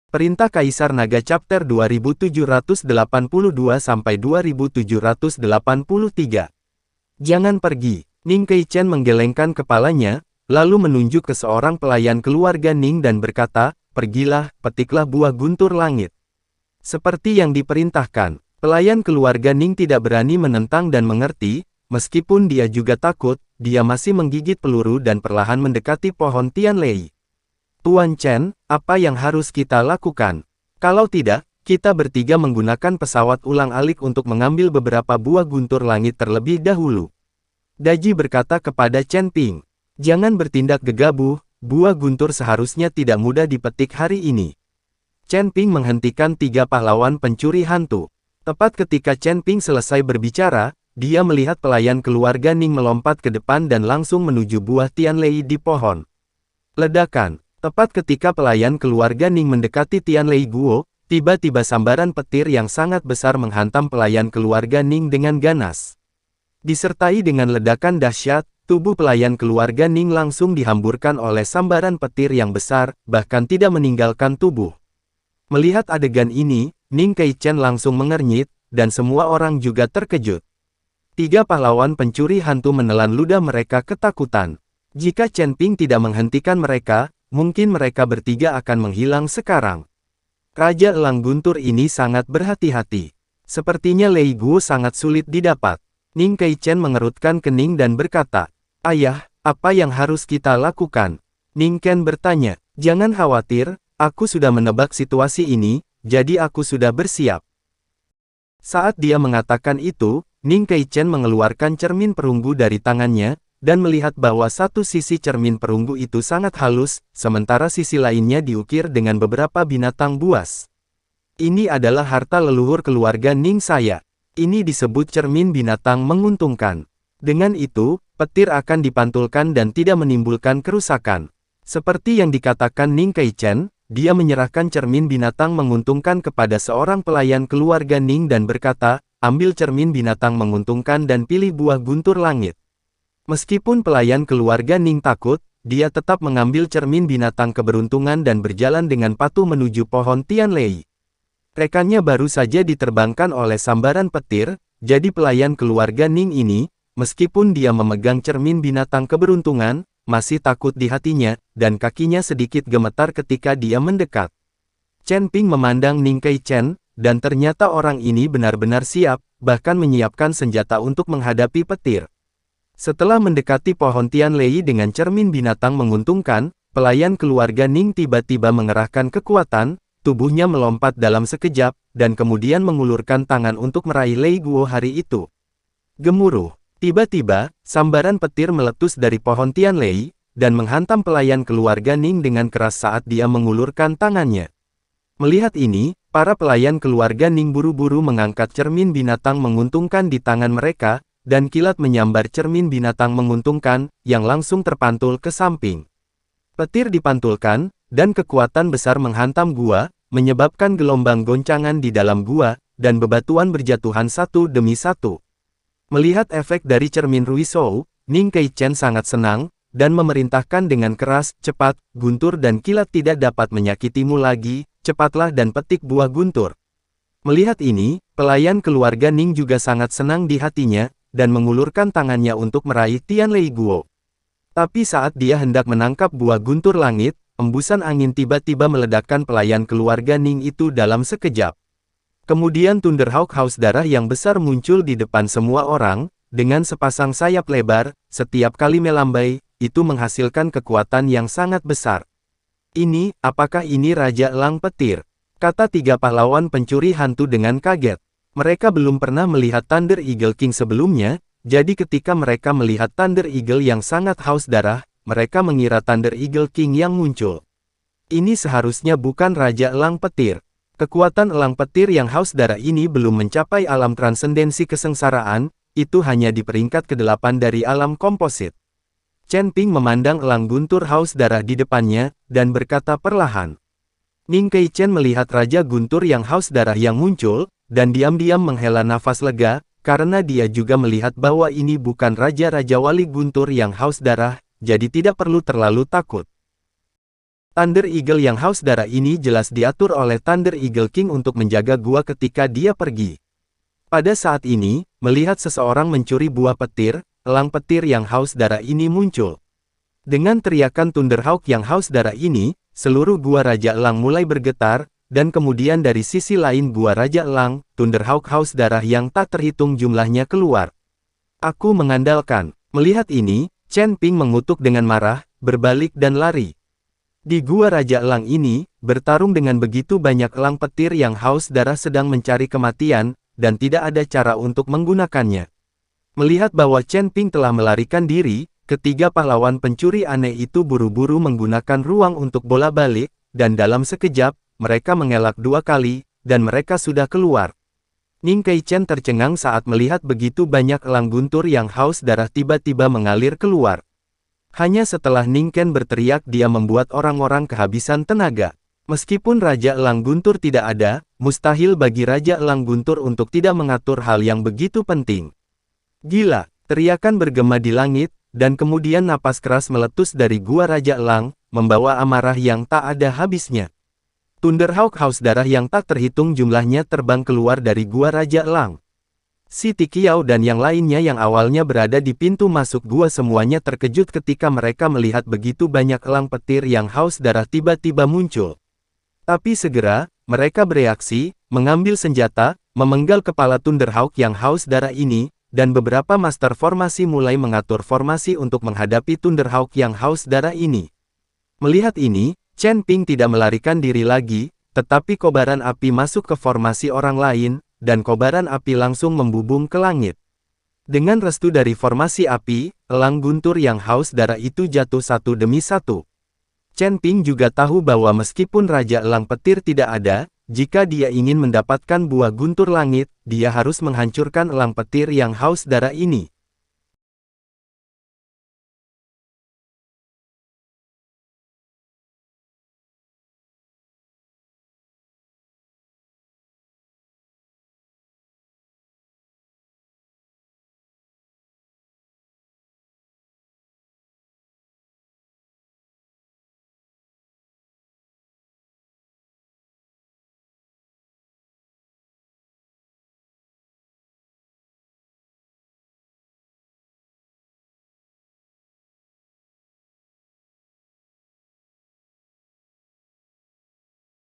Perintah Kaisar Naga Chapter 2782-2783. Jangan pergi. Ning Keichen menggelengkan kepalanya, lalu menunjuk ke seorang pelayan keluarga Ning dan berkata, "Pergilah, petiklah buah guntur langit." Seperti yang diperintahkan, pelayan keluarga Ning tidak berani menentang dan mengerti, meskipun dia juga takut, dia masih menggigit peluru dan perlahan mendekati pohon Tianlei. "Tuan Chen, apa yang harus kita lakukan? Kalau tidak, kita bertiga menggunakan pesawat ulang-alik untuk mengambil beberapa buah guntur langit terlebih dahulu." Daji berkata kepada Chen Ping, "Jangan bertindak gegabah, buah guntur seharusnya tidak mudah dipetik hari ini." Chen Ping menghentikan 3 pahlawan pencuri hantu. Tepat ketika Chen Ping selesai berbicara, dia melihat pelayan keluarga Ning melompat ke depan dan langsung menuju buah Tianlei di pohon. Ledakan. Tepat ketika pelayan keluarga Ning mendekati Tianlei Guo, tiba-tiba sambaran petir yang sangat besar menghantam pelayan keluarga Ning dengan ganas. Disertai dengan ledakan dahsyat, tubuh pelayan keluarga Ning langsung dihamburkan oleh sambaran petir yang besar, bahkan tidak meninggalkan tubuh. Melihat adegan ini, Ning Keichen langsung mengernyit, dan semua orang juga terkejut. 3 pahlawan pencuri hantu menelan ludah mereka ketakutan. Jika Chen Ping tidak menghentikan mereka, mungkin mereka bertiga akan menghilang sekarang. Raja Elang Guntur ini sangat berhati-hati. Sepertinya Lei Guo sangat sulit didapat. Ning Keichen mengerutkan kening dan berkata, "Ayah, apa yang harus kita lakukan?" Ning Ken bertanya, "Jangan khawatir, aku sudah menebak situasi ini, jadi aku sudah bersiap." Saat dia mengatakan itu, Ning Keichen mengeluarkan cermin perunggu dari tangannya, dan melihat bahwa satu sisi cermin perunggu itu sangat halus, sementara sisi lainnya diukir dengan beberapa binatang buas. "Ini adalah harta leluhur keluarga Ning saya. Ini disebut cermin binatang menguntungkan. Dengan itu, petir akan dipantulkan dan tidak menimbulkan kerusakan." Seperti yang dikatakan Ning Keichen, dia menyerahkan cermin binatang menguntungkan kepada seorang pelayan keluarga Ning dan berkata, "Ambil cermin binatang menguntungkan dan pilih buah guntur langit." Meskipun pelayan keluarga Ning takut, dia tetap mengambil cermin binatang keberuntungan dan berjalan dengan patuh menuju pohon Tianlei. Rekannya baru saja diterbangkan oleh sambaran petir, jadi pelayan keluarga Ning ini, meskipun dia memegang cermin binatang keberuntungan, masih takut di hatinya, dan kakinya sedikit gemetar ketika dia mendekat. Chen Ping memandang Ning Keichen, dan ternyata orang ini benar-benar siap, bahkan menyiapkan senjata untuk menghadapi petir. Setelah mendekati pohon Tianlei dengan cermin binatang menguntungkan, pelayan keluarga Ning tiba-tiba mengerahkan kekuatan, tubuhnya melompat dalam sekejap, dan kemudian mengulurkan tangan untuk meraih Lei Guo hari itu. Gemuruh. Tiba-tiba, sambaran petir meletus dari pohon Tianlei, dan menghantam pelayan keluarga Ning dengan keras saat dia mengulurkan tangannya. Melihat ini, para pelayan keluarga Ning buru-buru mengangkat cermin binatang menguntungkan di tangan mereka, dan kilat menyambar cermin binatang menguntungkan, yang langsung terpantul ke samping. Petir dipantulkan, dan kekuatan besar menghantam gua, menyebabkan gelombang goncangan di dalam gua, dan bebatuan berjatuhan satu demi satu. Melihat efek dari cermin Ruishou, Ning Keichen sangat senang, dan memerintahkan dengan keras, "Cepat, guntur dan kilat tidak dapat menyakitimu lagi, cepatlah dan petik buah guntur." Melihat ini, pelayan keluarga Ning juga sangat senang di hatinya, dan mengulurkan tangannya untuk meraih Tianlei Guo. Tapi saat dia hendak menangkap buah guntur langit, embusan angin tiba-tiba meledakkan pelayan keluarga Ning itu dalam sekejap. Kemudian Thunderhawk Haus Darah yang besar muncul di depan semua orang, dengan sepasang sayap lebar, setiap kali melambai, itu menghasilkan kekuatan yang sangat besar. Apakah ini Raja Elang Petir?" kata 3 pahlawan pencuri hantu dengan kaget. Mereka belum pernah melihat Thunder Eagle King sebelumnya, jadi ketika mereka melihat Thunder Eagle yang sangat haus darah, mereka mengira Thunder Eagle King yang muncul. Ini seharusnya bukan Raja Elang Petir. Kekuatan elang petir yang haus darah ini belum mencapai alam transendensi kesengsaraan, itu hanya di peringkat ke-8 dari alam komposit. Chen Ping memandang elang guntur haus darah di depannya, dan berkata perlahan. Ning Keichen melihat Raja Guntur yang haus darah yang muncul, dan diam-diam menghela nafas lega, karena dia juga melihat bahwa ini bukan Raja-Raja Wali Guntur yang haus darah, jadi tidak perlu terlalu takut. Thunder Eagle yang haus darah ini jelas diatur oleh Thunder Eagle King untuk menjaga gua ketika dia pergi. Pada saat ini, melihat seseorang mencuri buah petir, elang petir yang haus darah ini muncul. Dengan teriakan Thunderhawk yang haus darah ini, seluruh gua Raja Elang mulai bergetar, dan kemudian dari sisi lain gua Raja Elang, Thunderhawk haus darah yang tak terhitung jumlahnya keluar. Aku mengandalkan. Melihat ini, Chen Ping mengutuk dengan marah, berbalik dan lari. Di gua Raja Elang ini, bertarung dengan begitu banyak elang petir yang haus darah sedang mencari kematian, dan tidak ada cara untuk menggunakannya. Melihat bahwa Chen Ping telah melarikan diri, ketiga pahlawan pencuri aneh itu buru-buru menggunakan ruang untuk bola balik, dan dalam sekejap, mereka mengelak 2 kali, dan mereka sudah keluar. Ning Kaichen tercengang saat melihat begitu banyak elang guntur yang haus darah tiba-tiba mengalir keluar. Hanya setelah Ning Ken berteriak dia membuat orang-orang kehabisan tenaga. Meskipun Raja Elang Guntur tidak ada, mustahil bagi Raja Elang Guntur untuk tidak mengatur hal yang begitu penting. Gila, teriakan bergema di langit, dan kemudian napas keras meletus dari gua Raja Elang, membawa amarah yang tak ada habisnya. Thunderhawk haus darah yang tak terhitung jumlahnya terbang keluar dari gua Raja Elang. Si Tikiao dan yang lainnya yang awalnya berada di pintu masuk gua semuanya terkejut ketika mereka melihat begitu banyak elang petir yang haus darah tiba-tiba muncul. Tapi segera, mereka bereaksi, mengambil senjata, memenggal kepala Thunderhawk yang haus darah ini, dan beberapa master formasi mulai mengatur formasi untuk menghadapi Thunderhawk yang haus darah ini. Melihat ini, Chen Ping tidak melarikan diri lagi, tetapi kobaran api masuk ke formasi orang lain, dan kobaran api langsung membubung ke langit. Dengan restu dari formasi api, elang guntur yang haus darah itu jatuh satu demi satu. Chen Ping juga tahu bahwa meskipun Raja Elang Petir tidak ada, jika dia ingin mendapatkan buah guntur langit, dia harus menghancurkan elang petir yang haus darah ini.